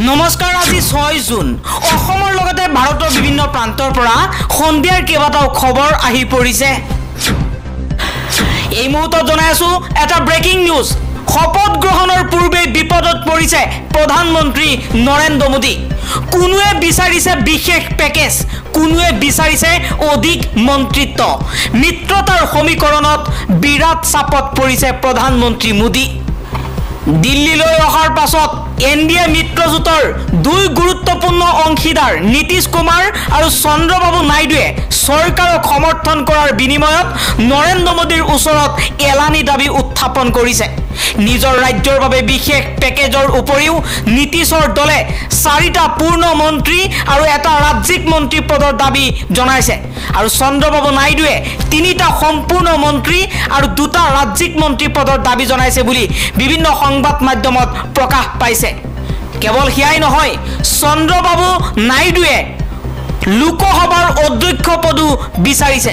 নমস্কাৰ, আজি 6 জুন। অসমৰ লগতে ভাৰতৰ বিভিন্ন প্ৰান্তৰ পৰা সন্ধিয়াৰ কেইবাটাও খবৰ আহি পৰিছে। এই মুহূৰ্তত জনাই আছো এটা ব্ৰেকিং নিউজ। শপত গ্ৰহণৰ পূৰ্বে বিপদত পৰিছে প্ৰধানমন্ত্ৰী নৰেন্দ্ৰ মোদী। কোনোৱে বিচাৰিছে বিশেষ পেকেজ, কোনোৱে বিচাৰিছে অধিক মন্ত্ৰিত্ব। মিত্ৰতাৰ সমীকৰণত বিৰাট চাপত পৰিছে প্ৰধানমন্ত্ৰী মোদী। দিল্লীলৈ অহাৰ পাছত এনডিএ মিত্ৰজোঁটৰ দুই গুৰুত্বপূৰ্ণ অংশীদাৰ নীতিশ কুমাৰ আৰু চন্দ্ৰবাবু নাইডুৱে চৰকাৰক সমৰ্থন কৰাৰ বিনিময়ত নৰেন্দ্ৰ মোদীৰ ওচৰত এলানি দাবী উত্থাপন কৰিছে। নিজৰ ৰাজ্যৰ বাবে বিশেষ পেকেজৰ উপৰিও নীতিশৰ দলে 4টা পূৰ্ণ মন্ত্ৰী আৰু এটা ৰাজ্যিক মন্ত্ৰী পদৰ দাবী জনাইছে আৰু চন্দ্ৰবাবু নাইডুৱে 3টা সম্পূৰ্ণ মন্ত্ৰী আৰু 2টা ৰাজ্যিক মন্ত্ৰী পদৰ দাবী জনাইছে বুলি বিভিন্ন সংবাদ মাধ্যমত প্ৰকাশ পাইছে। কেৱল সেয়াই নহয়, চন্দ্ৰবাবু নাইডুৱে লোকসভাৰ অধ্যক্ষ পদো বিচাৰিছে।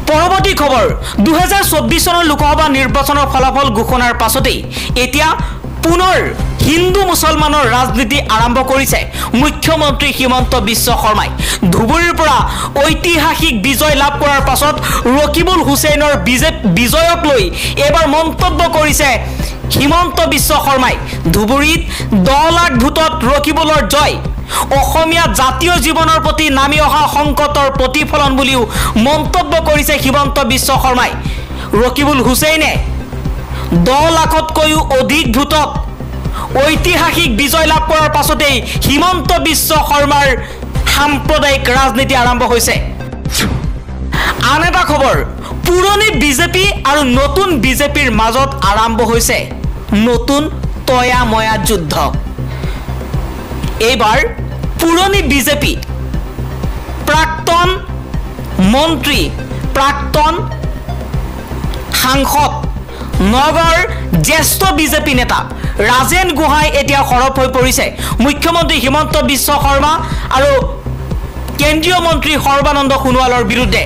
পৰৱৰ্তী খবৰ, 2024 চনৰ লোকসভা নিৰ্বাচনৰ ফলাফল ঘোষণাৰ পাছতেই এতিয়া পুনৰ হিন্দু মুছলমানৰ ৰাজনীতি আৰম্ভ কৰিছে মুখ্যমন্ত্ৰী হিমন্ত বিশ্ব শৰ্মাই। ধুবুৰীৰ পৰা ঐতিহাসিক বিজয় লাভ কৰাৰ পাছত ৰকিবুল হুছেইনৰ বিজয়ক লৈ এবাৰ মন্তব্য কৰিছে হিমন্ত বিশ্ব শৰ্মাই। ধুবুৰীত 10 লাখ ভোটত ৰকিবুলৰ জয় অসমীয়া জাতীয় জীৱনৰ প্ৰতি নামি অহা সংকটৰ প্ৰতিফলন বুলিও মন্তব্য কৰিছে হিমন্ত বিশ্ব শৰ্মাই। ৰকিবুল হুছেইনে 10 লাখতকৈও অধিক ভোটত ঐতিহাসিক বিজয় লাভ কৰাৰ পাছতেই হিমন্ত বিশ্ব শৰ্মাৰ সাম্প্ৰদায়িক ৰাজনীতি আৰম্ভ হৈছে। আন এটা খবৰ, পুৰণি বিজেপি আৰু নতুন বিজেপিৰ মাজত আৰম্ভ হৈছে নতুন তয়া ময়া যুদ্ধ। এইবাৰ পুৰণি বিজেপি প্ৰাক্তন মন্ত্ৰী, প্ৰাক্তন সাংসদ, নগৰ জ্যেষ্ঠ বিজেপি নেতা ৰাজেন গোহাঁই এতিয়া সৰব হৈ পৰিছে মুখ্যমন্ত্ৰী হিমন্ত বিশ্ব শৰ্মা আৰু কেন্দ্ৰীয় মন্ত্ৰী সৰ্বানন্দ সোণোৱালৰ বিৰুদ্ধে।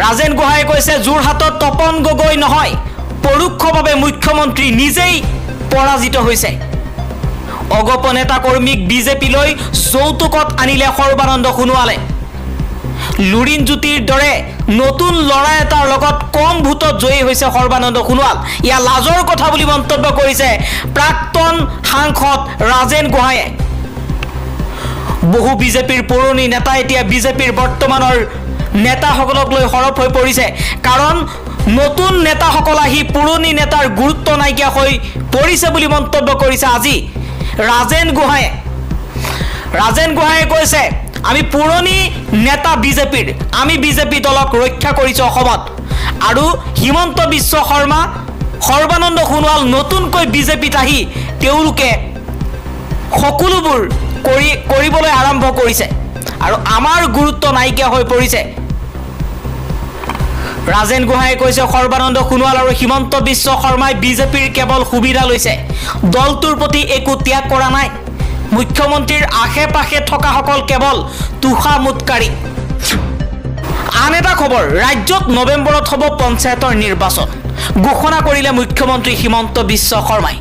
ৰাজেন গোহাঁয়ে কৈছে, যোৰহাটত তপন গগৈ নহয়, পৰোক্ষভাৱে মুখ্যমন্ত্ৰী নিজেই পৰাজিত হৈছে। অগপ নেতা কৰ্মীক বিজেপিলৈ যৌতুকত আনিলে সৰ্বানন্দ সোণোৱালে। লুৰিণ জ্যোতিৰ দৰে নতুন ল'ৰা এটাৰ লগত কম ভোটত জয়ী হৈছে সৰ্বানন্দ সোণোৱাল। ইয়া লাজৰ কথা বুলি মন্তব্য কৰিছে প্ৰাক্তন সাংসদ ৰাজেন গোহাঁয়ে। বহু বিজেপিৰ পুৰণি নেতা এতিয়া বিজেপিৰ বৰ্তমানৰ নেতাসকলক লৈ সৰব হৈ পৰিছে, কাৰণ নতুন নেতাসকল আহি পুৰণি নেতাৰ গুৰুত্ব নাইকিয়া হৈ পৰিছে বুলি মন্তব্য কৰিছে আজি ৰাজেন গোহাঁয়ে। ৰাজেন গোহাঁয়ে কৈছে, আমি পুৰণি নেতা বিজেপিৰ, আমি বিজেপি দলক ৰক্ষা কৰিছোঁ অসমত, আৰু হিমন্ত বিশ্ব শৰ্মা, সৰ্বানন্দ সোণোৱাল নতুনকৈ বিজেপিত আহি তেওঁলোকে সকলোবোৰ কৰিবলৈ আৰম্ভ কৰিছে আৰু আমাৰ গুৰুত্ব নাইকিয়া হৈ পৰিছে। ৰাজেন গোহাঁয়ে কৈছে, সৰ্বানন্দ সোণোৱাল আৰু হিমন্ত বিশ্ব শৰ্মাই বিজেপিৰ কেৱল সুবিধা লৈছে, দলটোৰ প্ৰতি একো ত্যাগ কৰা নাই। মুখ্যমন্ত্ৰীৰ আশে পাশে থকাসকল কেৱল তোষামোদকাৰী। আন এটা খবৰ, ৰাজ্যত নৱেম্বৰত হ'ব পঞ্চায়তৰ নিৰ্বাচন ঘোষণা কৰিলে মুখ্যমন্ত্ৰী হিমন্ত বিশ্ব শৰ্মাই।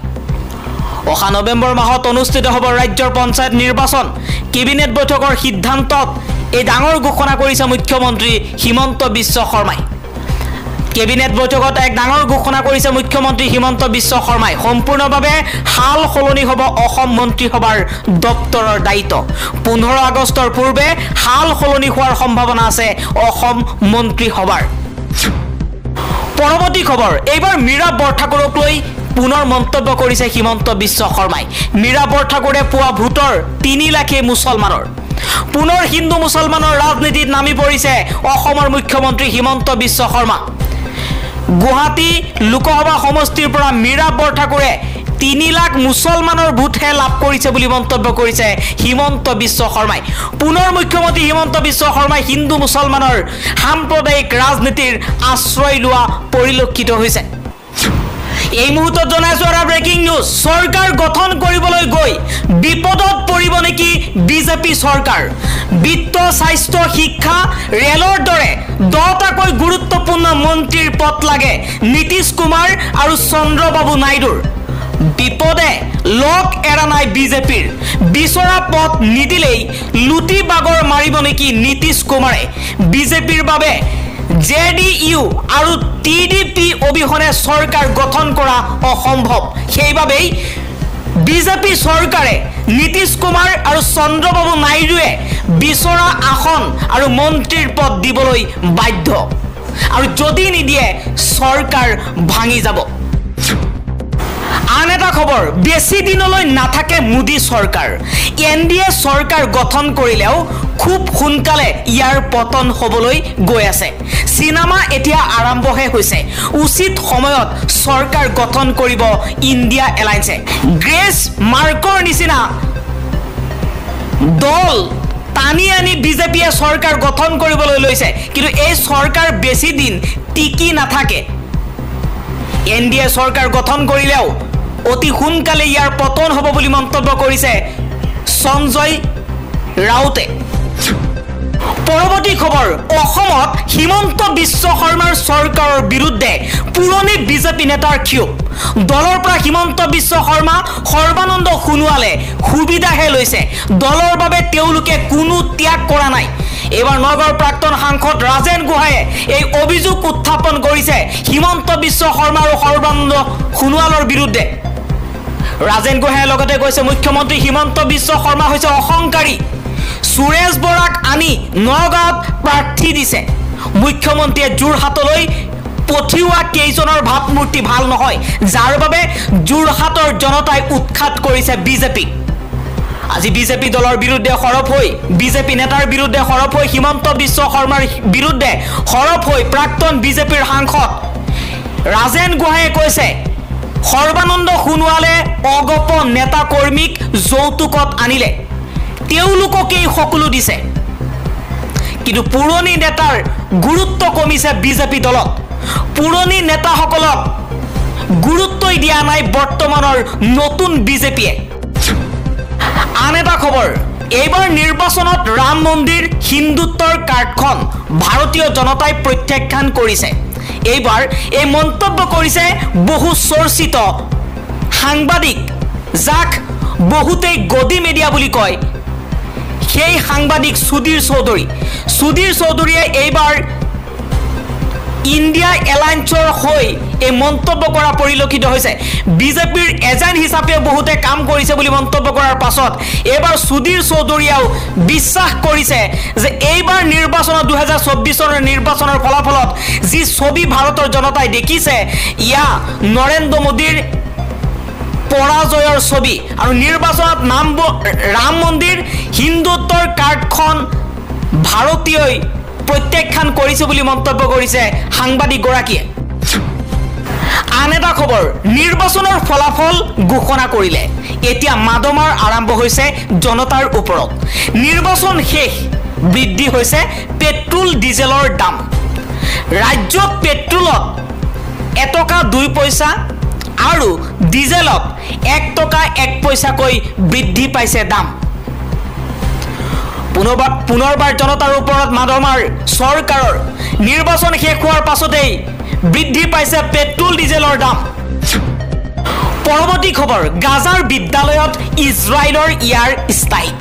অহা নৱেম্বৰ মাহত অনুষ্ঠিত হ'ব ৰাজ্যৰ পঞ্চায়ত নিৰ্বাচন। কেবিনেট বৈঠকৰ সিদ্ধান্তত এই ডাঙৰ ঘোষণা কৰিছে মুখ্যমন্ত্ৰী হিমন্ত বিশ্ব শৰ্মাই। কেবিনেট বৈঠকত এক ডাঙৰ ঘোষণা কৰিছে মুখ্যমন্ত্ৰী হিমন্ত বিশ্ব শৰ্মাই। সম্পূৰ্ণভাৱে হাল সলনি হ'ব অসম মন্ত্ৰীসভাৰ দপ্তৰৰ দায়িত্ব। 15 আগষ্টৰ পূৰ্বে হাল সলনি হোৱাৰ সম্ভাৱনা আছে অসম মন্ত্ৰীসভাৰ। পৰৱৰ্তী খবৰ, এইবাৰ মীৰা বৰঠাকুৰক লৈ পুনৰ মন্তব্য কৰিছে হিমন্ত বিশ্ব শৰ্মাই। মীৰা বৰঠাকুৰে পোৱা ভোটৰ 3 লাখেই মুছলমানৰ। পুনৰ হিন্দু মুছলমানৰ ৰাজনীতিত নামি পৰিছে অসমৰ মুখ্যমন্ত্ৰী হিমন্ত বিশ্ব শৰ্মা। গুৱাহাটী লোকসভা সমষ্টিৰ পৰা মীৰা বৰঠাকুৰে 3 লাখ মুছলমানৰ ভোটহে লাভ কৰিছে বুলি মন্তব্য কৰিছে হিমন্ত বিশ্ব শৰ্মাই। পুনৰ মুখ্যমন্ত্ৰী হিমন্ত বিশ্ব শৰ্মাই হিন্দু মুছলমানৰ সাম্প্ৰদায়িক ৰাজনীতিৰ আশ্ৰয় লোৱা পৰিলক্ষিত হৈছে। এই মুহূৰ্তত জনাইছো এটা ব্ৰেকিং নিউজ। চৰকাৰ গঠন কৰিবলৈ গৈ বিপদত পৰিব নেকি বিজেপি চৰকাৰ? বিত্ত, স্বাস্থ্য, শিক্ষা, ৰেলৰ দৰে 10টাকৈ গুৰুত্বপূৰ্ণ মন্ত্ৰীৰ পদ লাগে নীতিশ কুমাৰ আৰু চন্দ্ৰবাবু নাইডুৰ। বিপদে লগ এৰা নাই বিজেপিৰ বিচৰা পথ নিদিলেই লুটি বাগৰ মাৰিব নেকি নীতিশ কুমাৰে বিজেপিৰ বাবে জেডিইউ আৰু টিডিপি অবিহনে চৰকাৰ গঠন কৰা অসম্ভৱ সেইবাবেই বিজেপি চৰকাৰে নীতিশ কুমাৰ আৰু চন্দ্ৰবাবু নাইডুৱে বিচৰা আসন আৰু মন্ত্ৰীৰ পদ দিবলৈ বাধ্য আৰু যদি নিদিয়ে চৰকাৰ ভাঙি যাব আন এটা খবৰ বেছি দিনলৈ নাথাকে মোদী চৰকাৰ এনডিএ চৰকাৰ গঠন কৰিলেও খুব সোনকালে ইয়াৰ পতন হ'বলৈ গৈ আছে চিনেমা এতিয়া আৰম্ভহে হৈছে উচিত সময়ত চৰকাৰ গঠন কৰিব ইণ্ডিয়া এলায়েন্সে গ্ৰেছ মাৰ্কৰ নিচিনা দল টানি আনি বিজেপিয়ে চৰকাৰ গঠন কৰিবলৈ লৈছে কিন্তু এই চৰকাৰ বেছি দিন টিকি নাথাকে এনডিএ চৰকাৰ গঠন কৰিলেও অতি সোনকালে ইয়াৰ পতন হ'ব বুলি মন্তব্য কৰিছে সঞ্জয় ৰাউতে পৰৱৰ্তী খবৰ অসমত হিমন্ত বিশ্ব শৰ্মাৰ চৰকাৰৰ বিৰুদ্ধে পুৰণি বিজেপি নেতাৰ ক্ষোভ দলৰ পৰা হিমন্ত বিশ্ব শৰ্মা সৰ্বানন্দ সোণোৱালে সুবিধাহে লৈছে দলৰ বাবে তেওঁলোকে কোনো ত্যাগ কৰা নাই এবাৰ নগৰ প্ৰাক্তন সাংসদ ৰাজেন গোহাঁয়ে এই অভিযোগ উত্থাপন কৰিছে হিমন্ত বিশ্ব শৰ্মা আৰু সৰ্বানন্দ সোণোৱালৰ বিৰুদ্ধে ৰাজেন গোহাঁয়ে লগতে কৈছে মুখ্যমন্ত্ৰী হিমন্ত বিশ্ব শৰ্মা হৈছে অহংকাৰী সুৰেশ বৰাক আনি নগাঁৱত প্ৰাৰ্থী দিছে মুখ্যমন্ত্ৰীয়ে যোৰহাটলৈ পঠিওৱা কেইজনৰ ভাৱমূৰ্তি ভাল নহয় যাৰ বাবে যোৰহাটৰ জনতাই উৎখাত কৰিছে বিজেপিক আজি বিজেপি দলৰ বিৰুদ্ধে সৰব হৈ বিজেপি নেতাৰ বিৰুদ্ধে সৰব হৈ হিমন্ত বিশ্ব শৰ্মাৰ বিৰুদ্ধে সৰব হৈ প্ৰাক্তন বিজেপিৰ সাংসদ ৰাজেন গোহাঁয়ে কৈছে সৰ্বানন্দ সোণোৱালে অগপ নেতা কৰ্মীক যৌতুকত আনিলে তেওঁলোককেই সকলো দিছে কিন্তু পুৰণি নেতাৰ গুৰুত্ব কমিছে বিজেপি দলত পুৰণি নেতাসকলক গুৰুত্বই দিয়া নাই বৰ্তমানৰ নতুন বিজেপিয়ে আন এটা খবৰ এইবাৰ নিৰ্বাচনত ৰাম মন্দিৰ হিন্দুত্বৰ কাৰ্ডখন ভাৰতীয় জনতাই প্ৰত্যাখ্যান কৰিছে এইবাৰ এই মন্তব্য কৰিছে বহু চৰ্চিত সাংবাদিক যাক বহুতেই গদি মিডিয়া বুলি কয় সেই সাংবাদিক সুধীৰ চৌধুৰীয়ে এইবাৰ ইণ্ডিয়া এলায়েন্সৰ হৈ এই মন্তব্য কৰা পৰিলক্ষিত হৈছে বিজেপিৰ এজেণ্ট হিচাপে বহুতে কাম কৰিছে বুলি মন্তব্য কৰাৰ পাছত এইবাৰ সুধীৰ চৌধুৰীয়েও বিশ্বাস কৰিছে যে এইবাৰ নিৰ্বাচনত 2024 চনৰ নিৰ্বাচনৰ ফলাফলত যি ছবি ভাৰতৰ জনতাই দেখিছে ইয়া নৰেন্দ্ৰ মোদীৰ পৰাজয়ৰ ছবি আৰু নিৰ্বাচনত ৰাম মন্দিৰ হিন্দুত্বৰ কাৰ্ডখন ভাৰতীয়ই প্ৰত্যাখ্যান কৰিছে বুলি মন্তব্য কৰিছে সাংবাদিকগৰাকীয়ে আন এটা খবৰ নিৰ্বাচনৰ ফলাফল ঘোষণা কৰিলে এতিয়া মাদমাৰ আৰম্ভ হৈছে জনতাৰ ওপৰত নিৰ্বাচন শেষ বৃদ্ধি হৈছে পেট্ৰল ডিজেলৰ দাম ৰাজ্যত পেট্ৰলত 1 টকা 2 পইচা আৰু ডিজেলত 1 টকা 1 পইচাকৈ বৃদ্ধি পাইছে দাম পুনৰবাৰ জনতাৰ ওপৰত মাধমাৰ চৰকাৰৰ নিৰ্বাচন শেষ হোৱাৰ পাছতেই বৃদ্ধি পাইছে পেট্ৰল ডিজেলৰ দাম পৰৱৰ্তী খবৰ গাজাৰ বিদ্যালয়ত ইজৰাইলৰ ইয়াৰ ষ্ট্ৰাইক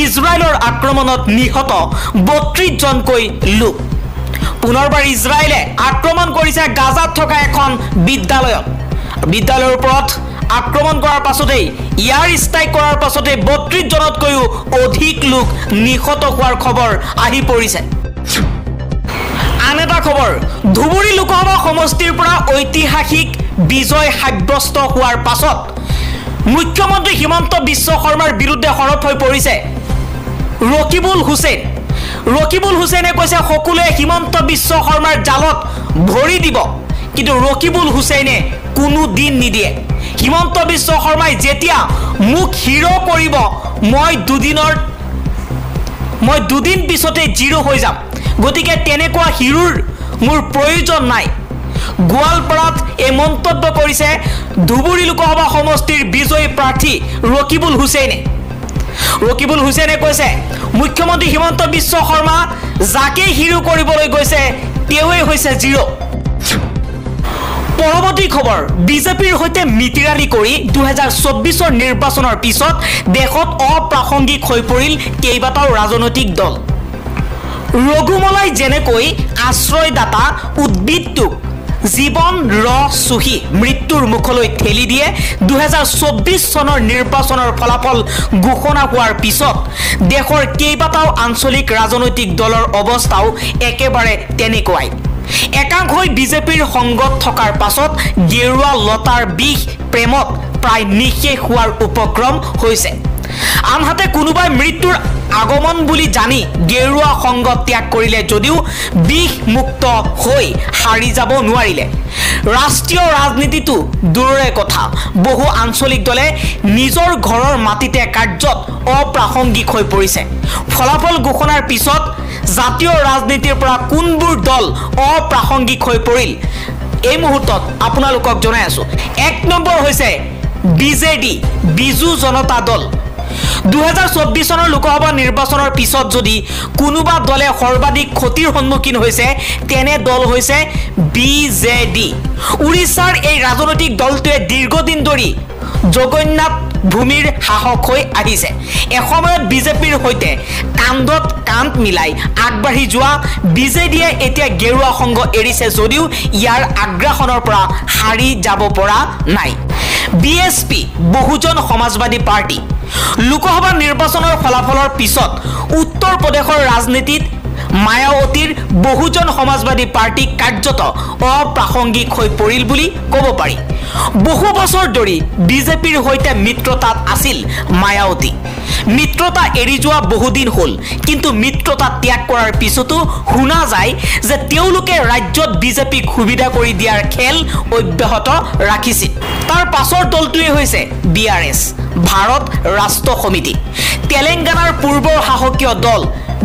ইজৰাইলৰ আক্ৰমণত নিহত 32 জনকৈ লোক পুনৰবাৰ ইজৰাইলে আক্ৰমণ কৰিছে গাজাত থকা এখন বিদ্যালয়ৰ ওপৰত আক্ৰমণ কৰাৰ পাছতেই ইয়াৰ ষ্ট্ৰাইক কৰাৰ পাছতে 32 জনতকৈও অধিক লোক নিহত হোৱাৰ খবৰ আহি পৰিছে আন এটা খবৰ ধুবুৰী লোকসভা সমষ্টিৰ পৰা ঐতিহাসিক বিজয় সাব্যস্ত হোৱাৰ পাছত মুখ্যমন্ত্ৰী হিমন্ত বিশ্ব শৰ্মাৰ বিৰুদ্ধে সৰব হৈ পৰিছে ৰকিবুল হুছেইনে কৈছে সকলোৱে হিমন্ত বিশ্ব শৰ্মাৰ জালত ভৰি দিব কিন্তু ৰকিবুল হুছেইনে কোনো দিন নিদিয়ে হিমন্ত বিশ্ব শৰ্মাই যেতিয়া মুখ হিৰো কৰিব মই দুদিন পিছতে জিৰো হৈ যাম গতিকে তেনেকুৱা হিৰোৰ মোৰ প্ৰয়োজন নাই গোৱালপাৰাত এই মন্তব্য কৰিছে ধুবুৰী লোকসভা সমষ্টিৰ বিজয়ী প্ৰাৰ্থী ৰকিবুল হুছেইনে কৈছে মুখ্যমন্ত্ৰী হিমন্ত বিশ্ব শৰ্মা যাকে হিৰো কৰিবলৈ গৈছে তেওঁই হৈছে জিৰো পৰৱৰ্তী খবৰ বিজেপিৰ সৈতে মিতিৰালি কৰি 2024 নিৰ্বাচনৰ পিছত দেশত অপ্ৰাসংগিক হৈ পৰিল কেইবাটাও ৰাজনৈতিক দল ৰঘুমলাই যেনেকৈ আশ্ৰয়দাতা উদ্ভিদটোক জীৱন চুহি মৃত্যুৰ মুখলৈ ঠেলি দিয়ে 2024 চনৰ নিৰ্বাচনৰ ফলাফল ঘোষণা হোৱাৰ পিছত দেশৰ কেইবাটাও আঞ্চলিক ৰাজনৈতিক দলৰ অৱস্থাও একেবাৰে তেনেকুৱাই একাংশই বিজেপিৰ সংগত থকাৰ পাছত গেৰুৱা লতাৰ বিষ প্ৰেমত প্ৰায় নিশেষ হোৱাৰ উপক্ৰম হৈছে আনহাতে কোনোবাই মৃত্যুৰ আগমন বুলি জানি গেৰুৱা সংগ ত্যাগ কৰিলে যদিও বিষ মুক্ত হৈ হাৰি যাব নোৱাৰিলে ৰাষ্ট্ৰীয় ৰাজনীতিটো দূৰৰে কথা বহু আঞ্চলিক দলে নিজৰ ঘৰৰ মাটিতে কাৰ্যত অপ্ৰাসংগিক হৈ পৰিছে ফলাফল ঘোষণাৰ পিছত জাতীয় ৰাজনীতিৰ পৰা কোনবোৰ দল অপ্ৰাসংগিক হৈ পৰিল এই মুহূৰ্তত আপোনালোকক জনাই আছো 1 নম্বৰ হৈছে বিজেডি বিজু জনতা দল 2024 চনৰ লোকসভা নিৰ্বাচনৰ পিছত যদি কোনোবা দলে সৰ্বাধিক ক্ষতিৰ সন্মুখীন হৈছে তেনে দল হৈছে বিজেডি উৰিষ্যাৰ এই ৰাজনৈতিক দলটোৱে দীৰ্ঘদিন ধৰি জগন্নাথ ভূমিৰ শাসক হৈ আহিছে এসময়ত বিজেপিৰ সৈতে কান্ধত কান্ধ মিলাই আগবাঢ়ি যোৱা বিজেডিয়ে এতিয়া গেৰুৱা সংগ এৰিছে যদিও ইয়াৰ আগ্ৰাসনৰ পৰা হাৰি যাব পৰা নাই বিএসপি বহুজন সমাজবাদী পাৰ্টি লোকসভা নিৰ্বাচনৰ ফলাফলৰ পিছত উত্তৰ প্ৰদেশৰ ৰাজনীতিত মায়াৱতীৰ বহুজন সমাজবাদী পাৰ্টি কাৰ্যত অপ্ৰাসংগিক হৈ পৰিল বুলি ক'ব পাৰি বহু বছৰ ধৰি বিজেপিৰ সৈতে মিত্ৰতাত আছিল মায়াৱতী মিত্ৰতা এৰি যোৱা বহুদিন হ'ল কিন্তু মিত্ৰতা ত্যাগ কৰাৰ পিছতো শুনা যায় যে তেওঁলোকে ৰাজ্যত বিজেপিক সুবিধা কৰি দিয়াৰ খেল অব্যাহত ৰাখিছিল তাৰ পাছৰ দলটোৱে হৈছে বিআৰএছ ভাৰত ৰাষ্ট্ৰ সমিতি তেলেংগানাৰ পূৰ্বৰ শাসকীয় দল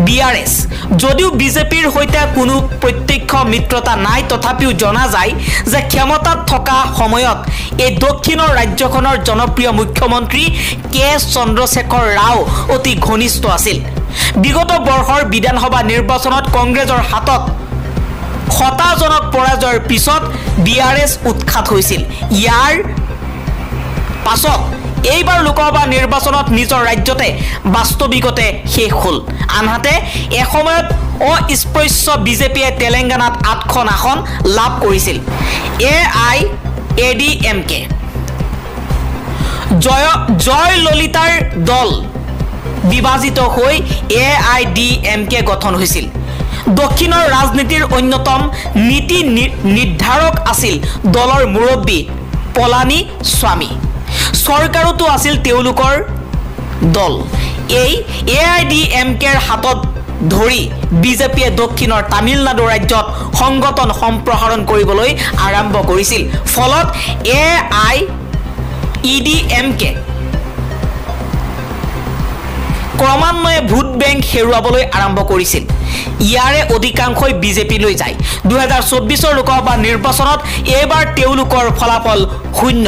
বিআৰএছ যদিও বিজেপিৰ সৈতে কোনো প্ৰত্যক্ষ মিত্ৰতা নাই তথাপিও জনা যায় যে ক্ষমতাত থকা সময়ত এই দক্ষিণৰ ৰাজ্যখনৰ জনপ্ৰিয় মুখ্যমন্ত্ৰী কে চন্দ্ৰশেখৰ ৰাও অতি ঘনিষ্ঠ আছিল বিগত বৰ্ষৰ বিধানসভা নিৰ্বাচনত কংগ্ৰেছৰ হাতত হতাজনক পৰাজয়ৰ পিছত বিআৰএছ উৎখাত হৈছিল ইয়াৰ পাছত এইবাৰ লোকসভা নিৰ্বাচনত নিজৰ ৰাজ্যতে বাস্তৱিকতে শেষ হ'ল আনহাতে এসময়ত অস্পৃশ্য বিজেপিয়ে তেলেংগানাত 8খন আসন লাভ কৰিছিল AIADMK জয় ললিতাৰ দল বিভাজিত হৈ AIADMK গঠন হৈছিল দক্ষিণৰ ৰাজনীতিৰ অন্যতম নীতি নিৰ্ধাৰক আছিল দলৰ মুৰব্বী পলানী স্বামী চৰকাৰতো আছিল তেওঁলোকৰ দল এই AIADMKৰ হাতত ধৰি বিজেপিয়ে দক্ষিণৰ তামিলনাডু ৰাজ্যত সংগঠন সম্প্ৰসাৰণ কৰিবলৈ আৰম্ভ কৰিছিল ফলত AIADMK ক্ৰমান্বয়ে ভোট বেংক হেৰুৱাবলৈ আৰম্ভ কৰিছিল ইয়াৰে অধিকাংশই বিজেপিলৈ যায় 2024 লোকসভা নিৰ্বাচনত এইবাৰ তেওঁলোকৰ ফলাফল শূন্য